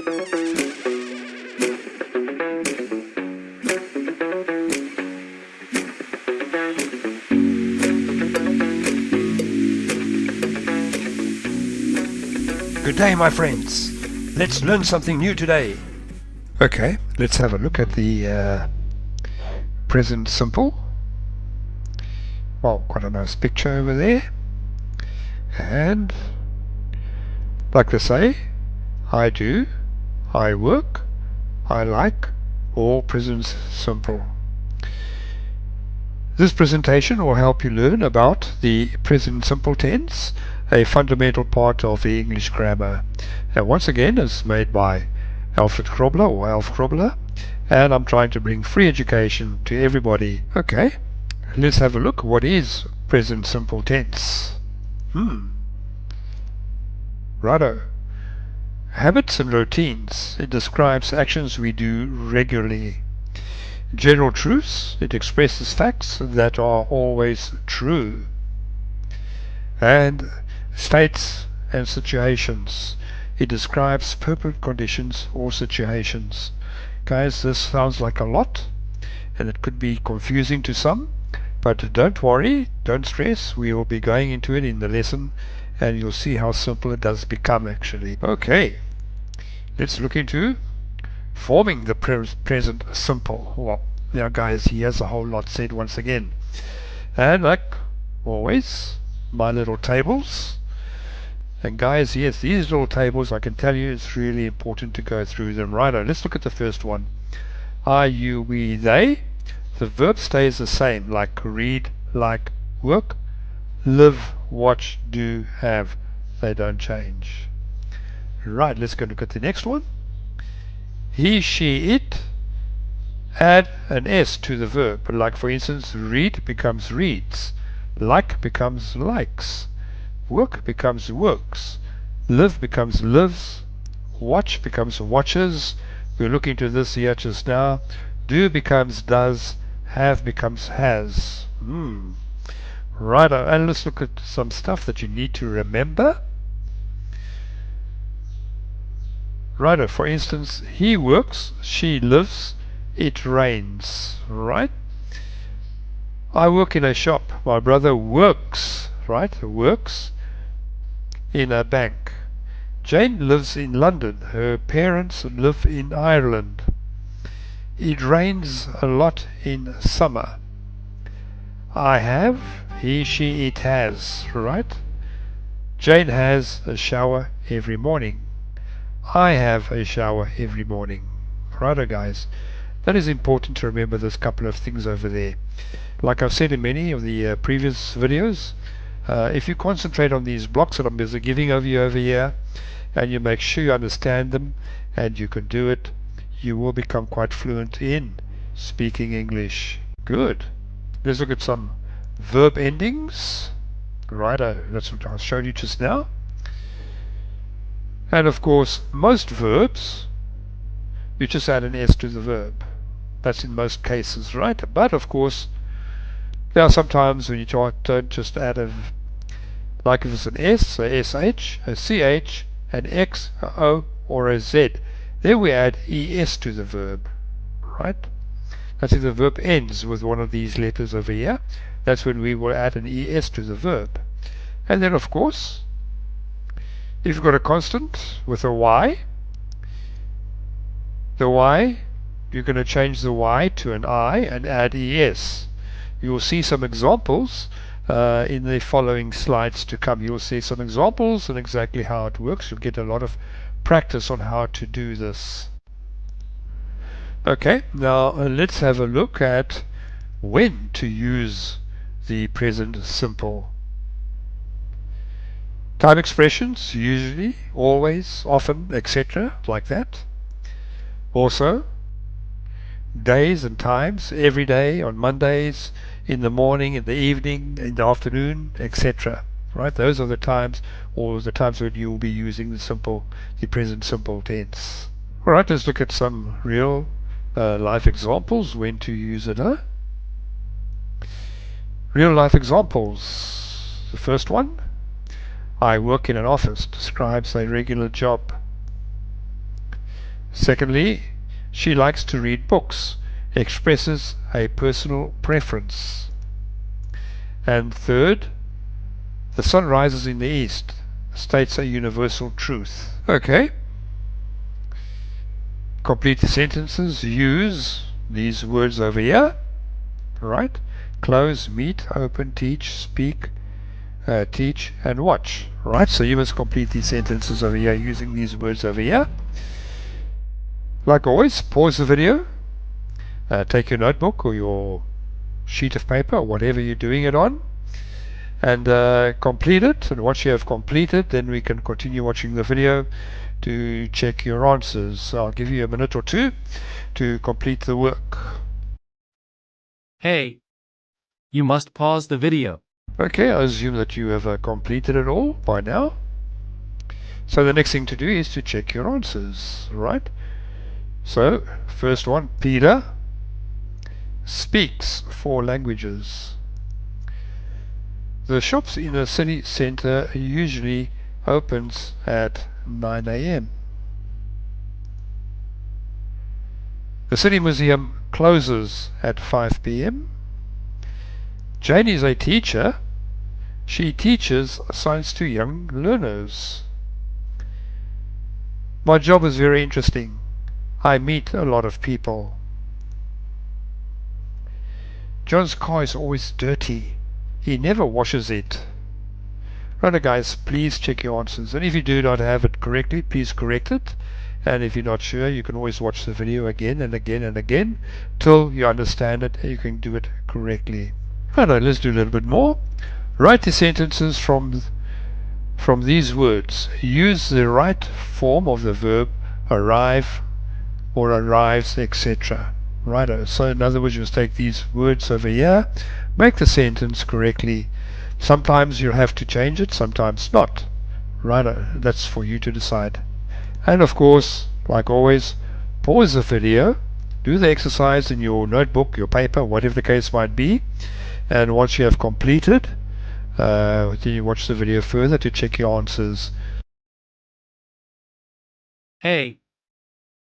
Good day, my friends. Let's learn something new today. Okay, let's have a look at the present simple. Well, quite a nice picture over there. And like they say, I do, I work, I like, all present simple. This presentation will help you learn about the present simple tense, a fundamental part of the English grammar. And once again, it's made by Alfred Krobler or Alf Krobler, and I'm trying to bring free education to everybody. Okay, let's have a look. What is present simple tense? Righto. Habits and routines. It describes actions we do regularly. General truths. It expresses facts that are always true. And states and situations. It describes perfect conditions or situations. Guys, this sounds like a lot, and it could be confusing to some, but don't worry, don't stress. We will be going into it in the lesson, and you'll see how simple it does become actually. Okay, let's look into forming the present simple. Well, now guys, here's a whole lot said once again. And like always, my little tables. And guys, yes, these little tables, I can tell you it's really important to go through them. Righto, let's look at the first one. I, you, we, they. The verb stays the same, like read, like, work, live, watch, do, have. They don't change. Right, let's go look at the next one. He, she, it. Add an S to the verb. Like for instance, read becomes reads. Like becomes likes. Work becomes works. Live becomes lives. Watch becomes watches. We're looking to this here just now. Do becomes does. Have becomes has. Right, and let's look at some stuff that you need to remember. Right, for instance, he works, she lives, it rains. Right? I work in a shop. My brother works, right? Works in a bank. Jane lives in London. Her parents live in Ireland. It rains a lot in summer. I have, he, she, it has, right? Jane has a shower every morning. I have a shower every morning. Righto, guys. That is important to remember this couple of things over there. Like I've said in many of the previous videos, if you concentrate on these blocks that I'm busy giving over here, and you make sure you understand them and you can do it, you will become quite fluent in speaking English. Good. Let's look at some verb endings. Righto, that's what I showed you just now. And of course, most verbs, you just add an S to the verb. That's in most cases, right? But of course, there are some times when you don't just add a, like if it's an S, a SH, a CH, an X, a O, or a Z. Then we add ES to the verb, right? That's if the verb ends with one of these letters over here. That's when we will add an ES to the verb. And then of course, if you've got a constant with a Y, the Y, you're going to change the Y to an I and add ES. You will see some examples in the following slides to come. You will see some examples and exactly how it works. You'll get a lot of practice on how to do this. Okay, now let's have a look at when to use the present simple. Time expressions, usually, always, often, etc., like that. Also, days and times, every day, on Mondays, in the morning, in the evening, in the afternoon, etc. Right? Those are the times, or the times when you will be using the present simple tense. All right, let's look at some real life examples when to use it. Real life examples. The first one. I work in an office describes a regular job. Secondly, she likes to read books, expresses a personal preference. And third, the sun rises in the east, states a universal truth. Okay. Complete the sentences. Use these words over here. Right? Close, meet, open, teach, speak, teach, and watch. Right? So you must complete these sentences over here using these words over here. Like always, pause the video. Take your notebook or your sheet of paper or whatever you're doing it on, and complete it. And once you have completed, then we can continue watching the video to check your answers. I'll give you a minute or two to complete the work. Hey, you must pause the video. Okay, I assume that you have completed it all by now. So the next thing to do is to check your answers, right? So, first one, Peter speaks 4 languages. The shops in the city center usually opens at 9 a.m. The city museum closes at 5 p.m. Jane is a teacher. She teaches science to young learners. My job is very interesting. I meet a lot of people. John's car is always dirty. He never washes it. Right, guys, please check your answers. And if you do not have it correctly, please correct it. And if you're not sure, you can always watch the video again and again and again till you understand it and you can do it correctly. Right, let's do a little bit more. Write the sentences from these words. Use the right form of the verb arrive or arrives, etc. Right, so in other words, you just take these words over here, make the sentence correctly. Sometimes you'll have to change it, sometimes not. Right, that's for you to decide. And of course, like always, pause the video, do the exercise in your notebook, your paper, whatever the case might be, and once you have completed, then you watch the video further to check your answers. Hey,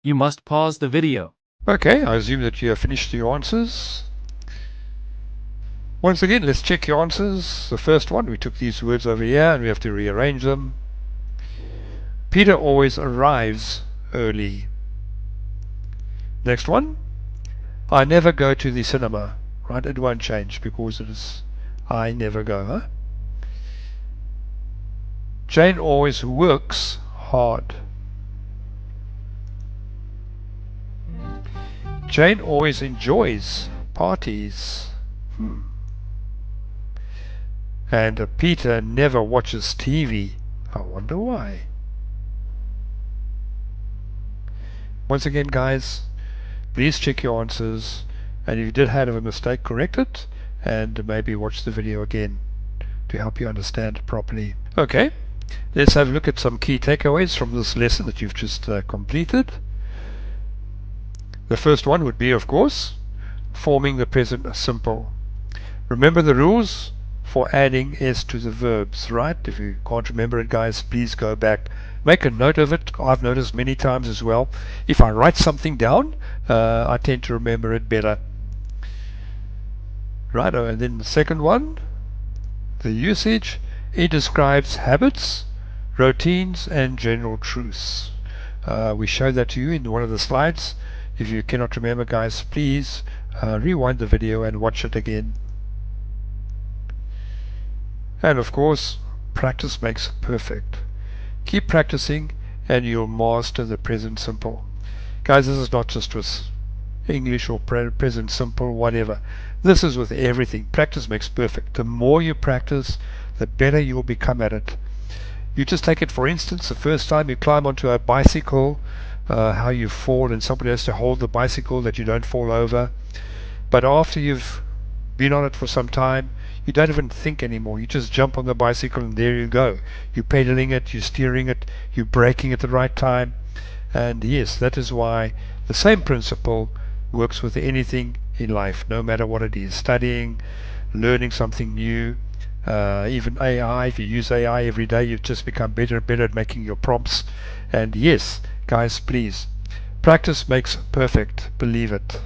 you must pause the video. Okay, I assume that you have finished your answers. Once again, let's check your answers. The first one, we took these words over here and we have to rearrange them. Peter always arrives early. Next one, I never go to the cinema. Right, it won't change because it is I never go. Huh? Jane always works hard. Jane always enjoys parties. And Peter never watches TV. I wonder why. Once again, guys, please check your answers, and if you did have a mistake, correct it, and maybe watch the video again to help you understand it properly. Okay, let's have a look at some key takeaways from this lesson that you've just completed. The first one would be, of course, forming the present simple. Remember the rules for adding s to the verbs, right? If you can't remember it, guys, please go back. Make a note of it. I've noticed many times as well. If I write something down, I tend to remember it better. Right, and then the second one, the usage. It describes habits, routines, and general truths. We showed that to you in one of the slides. If you cannot remember, guys, please rewind the video and watch it again. And of course, practice makes perfect. Keep practicing and you'll master the present simple. Guys, this is not just with English or present simple, whatever. This is with everything. Practice makes perfect. The more you practice, the better you'll become at it. You just take it for instance, the first time you climb onto a bicycle, how you fall and somebody has to hold the bicycle that you don't fall over. But after you've been on it for some time, you don't even think anymore. You just jump on the bicycle and there you go. You're pedaling it, you're steering it, you're braking at the right time. And yes, that is why the same principle works with anything in life, no matter what it is. Studying, learning something new, even AI. If you use AI every day, you've just become better and better at making your prompts. And yes, guys, please Practice makes perfect, believe it.